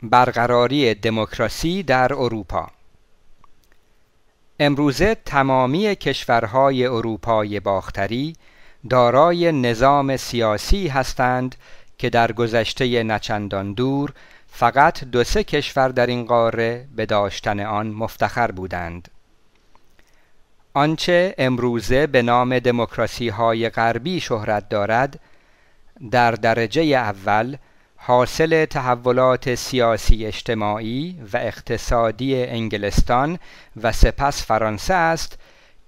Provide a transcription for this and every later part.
برقراری دموکراسی در اروپا. امروزه تمامی کشورهای اروپای باختری دارای نظام سیاسی هستند که در گذشته نچندان دور فقط 2-3 کشور در این قاره به داشتن آن مفتخر بودند. آنچه امروزه به نام دموکراسی‌های غربی شهرت دارد، در درجه اول حاصل تحولات سیاسی اجتماعی و اقتصادی انگلستان و سپس فرانسه است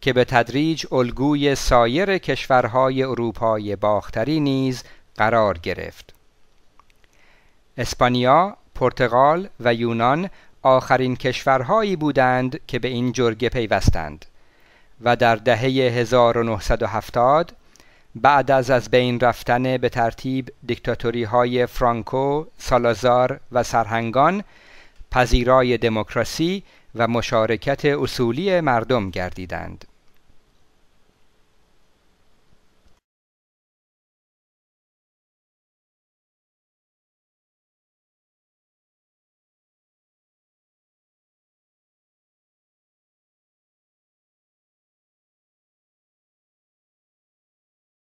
که به تدریج الگوی سایر کشورهای اروپای باختری نیز قرار گرفت. اسپانیا، پرتغال و یونان آخرین کشورهایی بودند که به این جرگه پیوستند و در دهه 1970 بعد از بین رفتن به ترتیب دیکتاتوری‌های فرانکو، سالازار و سرهنگان پذیرای دموکراسی و مشارکت اصولی مردم گردیدند.